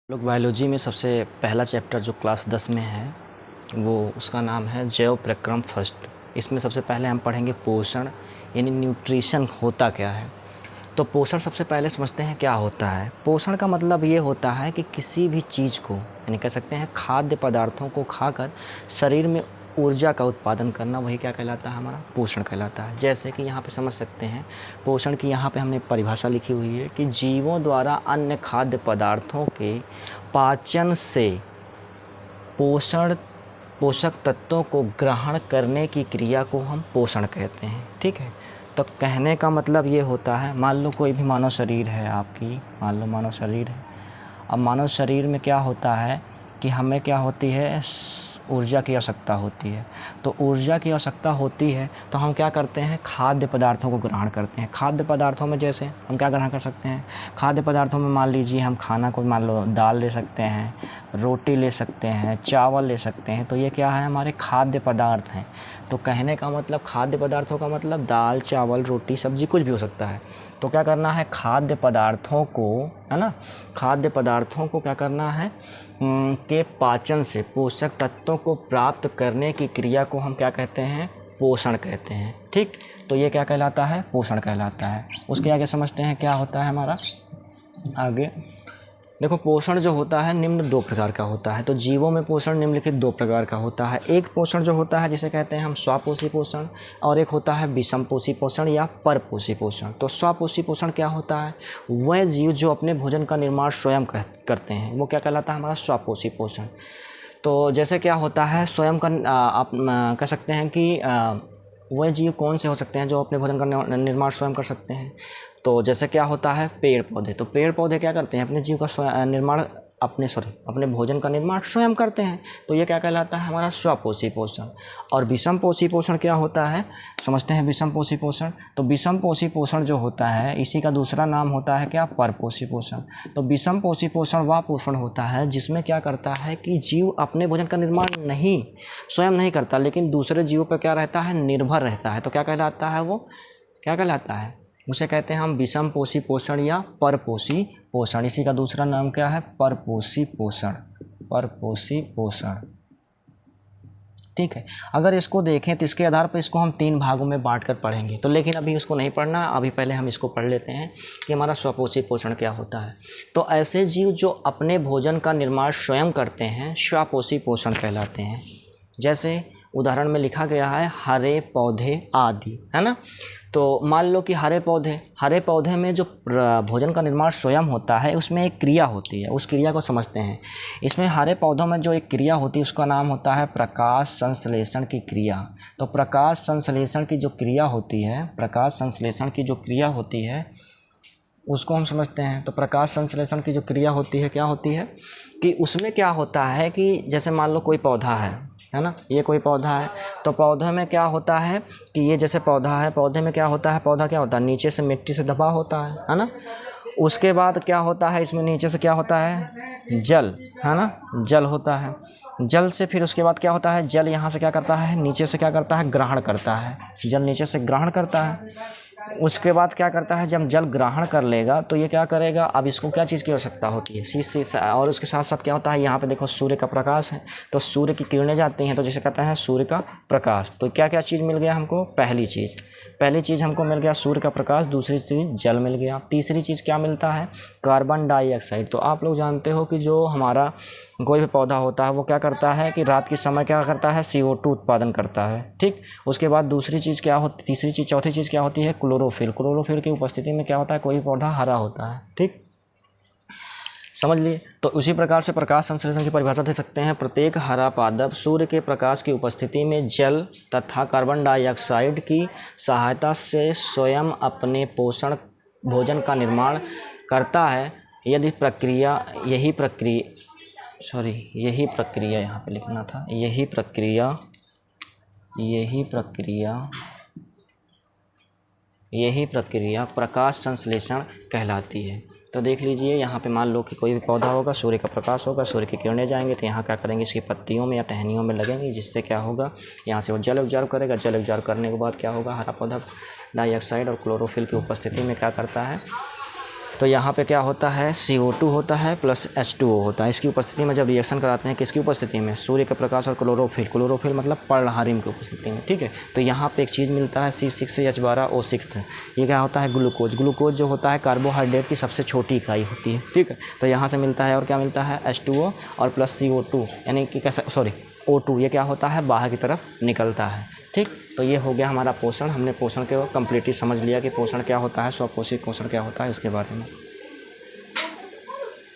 लोग बायोलॉजी में सबसे पहला चैप्टर जो क्लास 10 में है वो उसका नाम है जैव प्रक्रम फर्स्ट। इसमें सबसे पहले हम पढ़ेंगे पोषण यानी न्यूट्रिशन होता क्या है। तो पोषण सबसे पहले समझते हैं क्या होता है। पोषण का मतलब ये होता है कि किसी भी चीज़ को यानी कह सकते हैं खाद्य पदार्थों को खाकर शरीर में ऊर्जा का उत्पादन करना, वही क्या कहलाता है, हमारा पोषण कहलाता है। जैसे कि यहाँ पे समझ सकते हैं पोषण की यहाँ पे हमने परिभाषा लिखी हुई है कि जीवों द्वारा अन्य खाद्य पदार्थों के पाचन से पोषक तत्वों को ग्रहण करने की क्रिया को हम पोषण कहते हैं। ठीक है, तो कहने का मतलब ये होता है, मान लो कोई भी मानव शरीर है आपकी, मान लो मानव शरीर है। अब मानव शरीर में क्या होता है कि हमें क्या होती है, ऊर्जा की आवश्यकता होती है। तो ऊर्जा की आवश्यकता होती है तो हम क्या करते हैं, खाद्य पदार्थों को ग्रहण करते हैं। खाद्य पदार्थों में जैसे हम क्या ग्रहण कर सकते हैं, खाद्य पदार्थों में मान लीजिए हम खाना को मान लो दाल ले सकते हैं, रोटी ले सकते हैं, चावल ले सकते हैं। तो ये क्या है, हमारे खाद्य पदार्थ हैं। तो कहने का मतलब खाद्य पदार्थों का मतलब दाल, चावल, रोटी, सब्जी, कुछ भी हो सकता है। तो क्या करना है, खाद्य पदार्थों को, है ना, खाद्य पदार्थों को क्या करना है के पाचन से पोषक तत्वों को प्राप्त करने की क्रिया को हम क्या कहते हैं, पोषण कहते हैं। ठीक, तो ये क्या कहलाता है, पोषण कहलाता है। उसके आगे समझते हैं क्या होता है हमारा आगे। देखो, पोषण जो होता है निम्न दो प्रकार का होता है। तो जीवों में पोषण निम्नलिखित दो प्रकार का होता है। एक पोषण जो होता है जिसे कहते हैं हम स्वपोषी पोषण, और एक होता है विषमपोषी पोषण या परपोषी पोषण। तो स्वपोषी पोषण क्या होता है, वह जीव जो अपने भोजन का निर्माण स्वयं करते हैं, वो क्या कहलाता है, हमारा स्वपोषी पोषण। तो जैसे क्या होता है, स्वयं का आप कह सकते हैं कि वह जीव कौन से हो सकते हैं जो अपने भोजन का निर्माण स्वयं कर सकते हैं। तो जैसे क्या होता है, पेड़ पौधे। तो पेड़ पौधे क्या करते हैं, अपने जीव का निर्माण अपने भोजन का निर्माण स्वयं करते हैं। तो ये क्या कहलाता है, हमारा स्वपोषी पोषण। और विषमपोषी पोषण क्या होता है, समझते हैं विषमपोषी पोषण। तो विषमपोषी पोषण जो होता है इसी का दूसरा नाम होता है क्या, परपोषी पोषण। तो विषमपोषी पोषण वह पोषण होता है जिसमें क्या करता है कि जीव अपने भोजन का निर्माण स्वयं नहीं करता, लेकिन दूसरे जीवों पर क्या रहता है, निर्भर रहता है। तो क्या कहलाता है, वो क्या कहलाता है, उसे कहते हैं हम विषमपोषी पोषण या परपोषी पोषण। इसी का दूसरा नाम क्या है, परपोषी पोषण, परपोषी पोषण। ठीक है, अगर इसको देखें तो इसके आधार पर इसको हम 3 भागों में बांट कर पढ़ेंगे। तो लेकिन अभी इसको नहीं पढ़ना, अभी पहले हम इसको पढ़ लेते हैं कि हमारा स्वपोषी पोषण क्या होता है। तो ऐसे जीव जो अपने भोजन का निर्माण स्वयं करते हैं स्वपोषी पोषण कहलाते हैं। जैसे उदाहरण में लिखा गया है हरे पौधे आदि, है ना। तो मान लो कि हरे पौधे में जो भोजन का निर्माण स्वयं होता है उसमें एक क्रिया होती है, उस क्रिया को समझते हैं। इसमें हरे पौधों में जो एक क्रिया होती है उसका नाम होता है प्रकाश संश्लेषण की क्रिया। तो प्रकाश संश्लेषण की जो क्रिया होती है, प्रकाश संश्लेषण की जो क्रिया होती है उसको हम समझते हैं। तो प्रकाश संश्लेषण की जो क्रिया होती है क्या होती है कि उसमें क्या होता है कि जैसे मान लो कोई पौधा है ना, ये कोई पौधा है। तो पौधे में क्या होता है कि ये जैसे पौधा है, पौधे में क्या होता है, पौधा क्या होता है, नीचे से मिट्टी से दबा होता है ना। उसके बाद क्या होता है, इसमें नीचे से क्या होता है, जल, है ना, जल होता है। जल से फिर उसके बाद क्या होता है, जल यहाँ से क्या करता है, नीचे से क्या करता है, ग्रहण करता है। जल नीचे से ग्रहण करता है। उसके बाद क्या करता है, जब जल ग्रहण कर लेगा तो ये क्या करेगा, अब इसको क्या चीज़ की आवश्यकता होती है, शीश। और उसके साथ साथ क्या होता है, यहाँ पे देखो सूर्य का प्रकाश है, तो सूर्य की किरणें जाती हैं, तो जिसे कहते हैं सूर्य का प्रकाश। तो क्या क्या चीज़ मिल गया हमको, पहली चीज़ हमको मिल गया सूर्य का प्रकाश, दूसरी चीज़ जल मिल गया, तीसरी चीज़ क्या मिलता है, कार्बन डाइऑक्साइड। तो आप लोग जानते हो कि जो हमारा कोई भी पौधा होता है वो क्या करता है कि रात के समय क्या करता है, CO2 उत्पादन करता है। ठीक, उसके बाद दूसरी चीज़ क्या होती, तीसरी चीज़, चौथी चीज़ क्या होती है, क्लोरोफिल की उपस्थिति में क्या होता है, कोई पौधा हरा होता है। ठीक, समझ लिए। तो उसी प्रकार से प्रकाश संश्लेषण की परिभाषा दे सकते हैं, प्रत्येक हरा पादप सूर्य के प्रकाश की उपस्थिति में जल तथा कार्बन डाइऑक्साइड की सहायता से स्वयं अपने भोजन का निर्माण करता है। यही प्रक्रिया यहाँ पे लिखना था, यही प्रक्रिया प्रकाश संश्लेषण कहलाती है। तो देख लीजिए, यहाँ पे मान लो कि कोई भी पौधा होगा, सूर्य का प्रकाश होगा, सूर्य की किरणें जाएंगे तो यहाँ क्या करेंगे, इसकी पत्तियों में या टहनियों में लगेंगी, जिससे क्या होगा, यहाँ से वो जल उपजार करेगा। जल उपजार करने के बाद क्या होगा, हरा पौधा डाइऑक्साइड और क्लोरोफिल की उपस्थिति में क्या करता है, तो यहाँ पे क्या होता है, CO2 होता है प्लस H2O होता है। इसकी उपस्थिति में जब रिएक्शन कराते हैं, किसकी उपस्थिति में, सूर्य का प्रकाश और क्लोरोफिल, क्लोरोफिल मतलब पर्णहारिम की उपस्थिति में, ठीक है। तो यहाँ पे एक चीज़ मिलता है C6H12O6, ये क्या होता है, ग्लूकोज। ग्लूकोज जो होता है कार्बोहाइड्रेट की सबसे छोटी इकाई होती है, ठीक है। तो यहाँ से मिलता है और क्या मिलता है, H2O और प्लस CO2 यानी कि कैसा, सॉरी O2, ये क्या होता है, बाहर की तरफ निकलता है, ठीक। तो ये हो गया हमारा पोषण। हमने पोषण के कंप्लीटली समझ लिया कि पोषण क्या होता है, स्वपोषित पोषण क्या होता है, उसके बारे में।